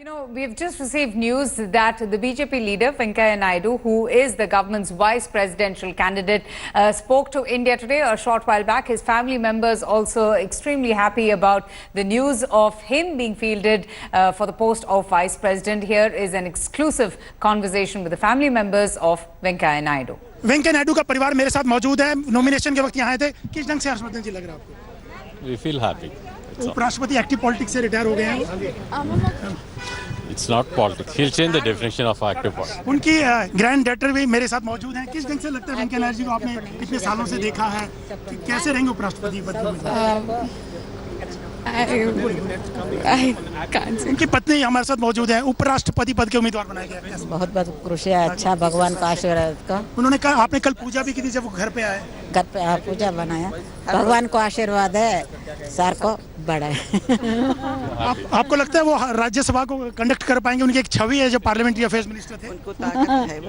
You know, we've just received news that the BJP leader, Venkaiah Naidu, who is the government's vice presidential candidate, spoke to India today a short while back. His family members also extremely happy about the news of him being fielded for the post of vice president. Here is an exclusive conversation with the family members of Venkaiah Naidu. Venkaiah Naidu का परिवार मेरे साथ मौजूद है। Nomination के वक्त यहाँ आए थे। किस ढंग से हर्षवर्धन जी लग रहा है आपको? We feel happy. उपराष्ट्रपति एक्टिव पॉलिटिक्स से रिटायर हो गए हैं। It's not politics. He'll change the definition of active politics. उनकी ग्रैंड डॉटर भी मेरे साथ मौजूद हैं। किस ढंग से लगता है वेंकैया नायडू जी को आपने इतने सालों से देखा है कि कैसे रहेंगे उपराष्ट्रपति पद में? उनकी पत्नी हमारे साथ मौजूद है। उपराष्ट्रपति पद के उम्मीदवार बनाए गए। बहुत बहुत खुशी है। अच्छा, भगवान का आशीर्वाद का। उन्होंने कहा, आपने कल पूजा भी की थी जब वो घर पे आए। घर पे पूजा बनाया। भगवान को आशीर्वाद है, सर को बढ़ाए। आपको लगता है वो राज्यसभा को कंडक्ट कर पाएंगे? उनकी एक छवि है जो पार्लियामेंट्री अफेयर्स मिनिस्टर थे। उनको ताकत है।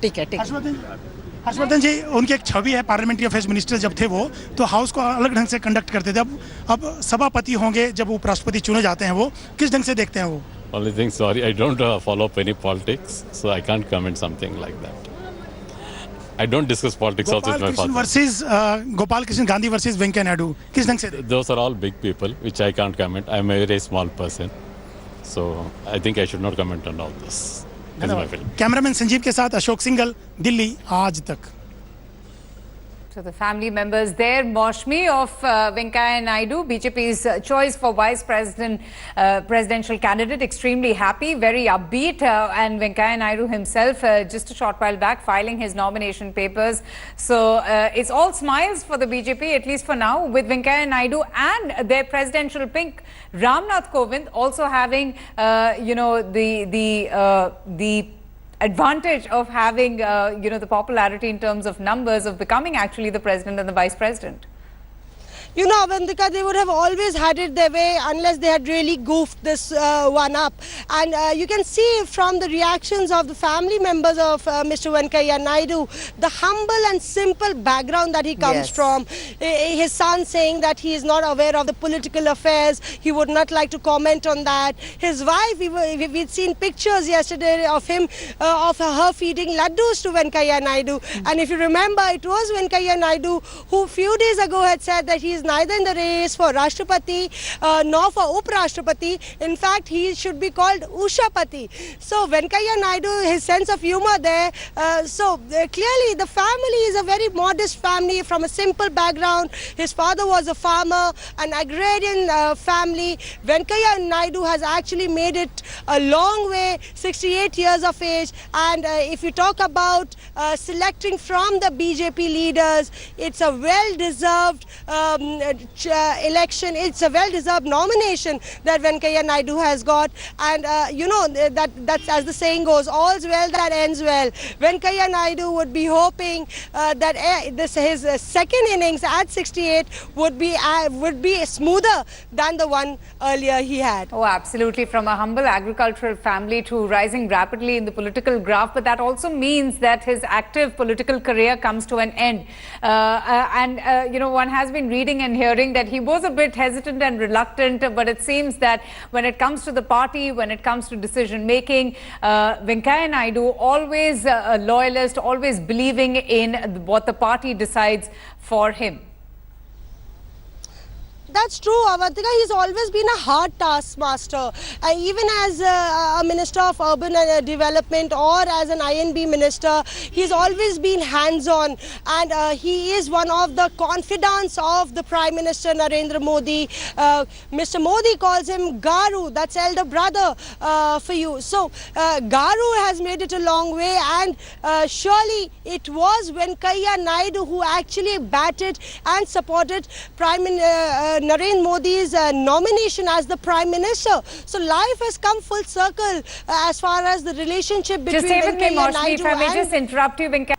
ठीक है, ठीक है। हर्षवर्धन जी, उनकी एक छवि है, पार्लियामेंट्री अफेयर्स मिनिस्टर जब थे वो, तो हाउस को अलग ढंग से कंडक्ट करते थे। अब सभापति होंगे जब उपराष्ट्रपति चुने जाते हैं, वो किस ढंग से देखते हैं वो? Only thing, sorry, I don't follow up any politics, so I can't comment something like that. I don't discuss politics also with my father. Versus Gopal Krishna Gandhi versus Venkaiah Naidu, किस ढंग से? Those are all big people, which I can't comment. I'm a very small person, so I think I should not comment on all this. Cameraman Sanjeev के साथ अशोक सिंघल, दिल्ली आज तक। To the family members there, Moshmi of Venkaiah Naidu, BJP's choice for vice president, presidential candidate, extremely happy, very upbeat, and Venkaiah Naidu himself just a short while back filing his nomination papers. So it's all smiles for the BJP, at least for now, with Venkaiah Naidu and their presidential pick, Ramnath Kovind, also having, the advantage of having, the popularity in terms of numbers of becoming actually the president and the vice president. You know, Avantika, they would have always had it their way unless they had really goofed this one up. And you can see from the reactions of the family members of Mr. Venkaiah Naidu, the humble and simple background that he comes from. His son saying that he is not aware of the political affairs. He would not like to comment on that. His wife, we'd seen pictures yesterday of him, of her feeding laddus to Venkaiah Naidu. And if you remember, it was Venkaiah Naidu who a few days ago had said that he is neither in the race for Rashtrapati nor for Uprashtrapati. In fact, he should be called Ushapati. So Venkaiah Naidu, his sense of humor there. Clearly the family is a very modest family from a simple background. His father was a farmer, an agrarian family. Venkaiah Naidu has actually made it a long way, 68 years of age. And if you talk about selecting from the BJP leaders, it's a well-deserved election. It's a well-deserved nomination that Venkaiah Naidu has got, and that's as the saying goes, all's well that ends well. Venkaiah Naidu would be hoping that his second innings at 68 would be smoother than the one earlier he had. Oh, absolutely. From a humble agricultural family to rising rapidly in the political graph, but that also means that his active political career comes to an end. One has been reading and hearing that he was a bit hesitant and reluctant, but it seems that when it comes to the party, when it comes to decision making, Venkaiah Naidu always a loyalist, always believing in what the party decides for him. That's true, Avantika. He's always been a hard taskmaster. Even as a Minister of Urban Development or as an INB Minister, he's always been hands-on. And he is one of the confidants of the Prime Minister Narendra Modi. Mr. Modi calls him Garu, that's elder brother for you. So Garu has made it a long way, and surely it was Venkaiah Naidu who actually batted and supported Narendra Modi's nomination as the Prime Minister. So life has come full circle as far as the relationship between Venkaiah Naidu and... Just interrupt you, Venkaiah.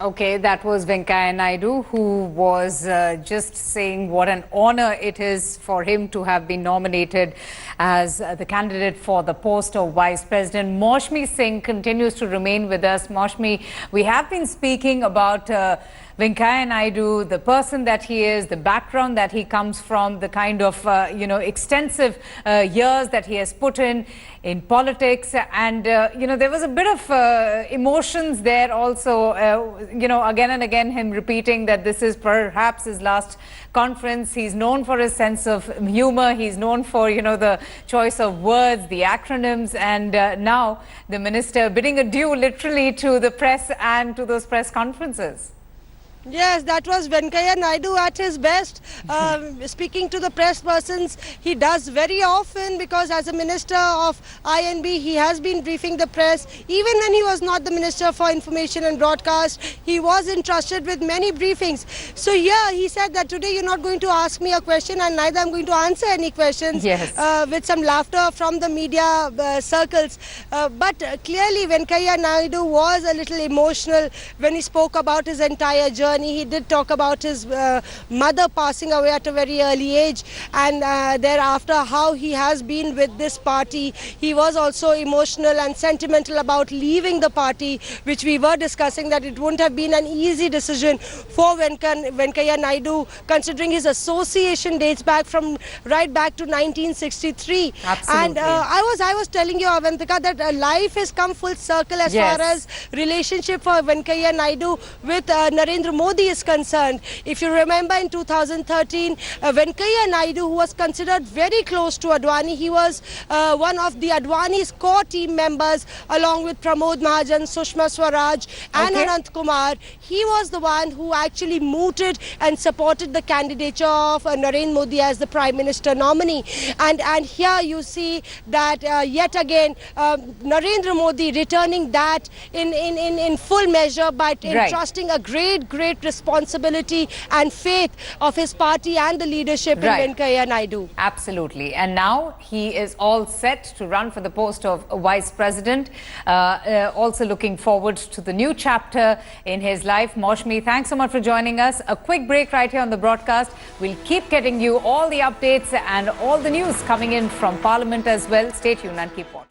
Okay, that was Venkaiah Naidu, who was just saying what an honor it is for him to have been nominated as the candidate for the post of Vice President. Moshmi Singh continues to remain with us. Moshmi, we have been speaking about Venkaiah Naidu, the person that he is, the background that he comes from, the kind of, extensive years that he has put in politics. And, there was a bit of emotions there also, again and again him repeating that this is perhaps his last conference. He's known for his sense of humor. He's known for, the choice of words, the acronyms. And now the minister bidding adieu literally to the press and to those press conferences. Yes, that was Venkaiah Naidu at his best. Speaking to the press persons, he does very often, because as a minister of INB, he has been briefing the press. Even when he was not the Minister for Information and Broadcast, he was entrusted with many briefings. So here he said that today you're not going to ask me a question and neither I'm going to answer any questions. Yes. With some laughter from the media circles. But clearly Venkaiah Naidu was a little emotional when he spoke about his entire journey. He did talk about his mother passing away at a very early age, and thereafter how he has been with this party. He was also emotional and sentimental about leaving the party, which we were discussing that it wouldn't have been an easy decision for Venkaiah Naidu, considering his association dates back from right back to 1963. Absolutely. And I was telling you, Avantika, that life has come full circle as Yes. far as relationship for Venkaiah Naidu with Narendra Modi is concerned. If you remember in 2013, Venkaiah Naidu, who was considered very close to Advani, he was one of the Advani's core team members along with Pramod Mahajan, Sushma Swaraj and Okay. Anant Kumar. He was the one who actually mooted and supported the candidature of Narendra Modi as the Prime Minister nominee. And here you see that yet again Narendra Modi returning that in full measure by entrusting a great responsibility and faith of his party and the leadership Right. in Venkaiah Naidu. Absolutely. And now he is all set to run for the post of Vice President. Also looking forward to the new chapter in his life. Maushmi, thanks so much for joining us. A quick break right here on the broadcast. We'll keep getting you all the updates and all the news coming in from Parliament as well. Stay tuned and keep watching.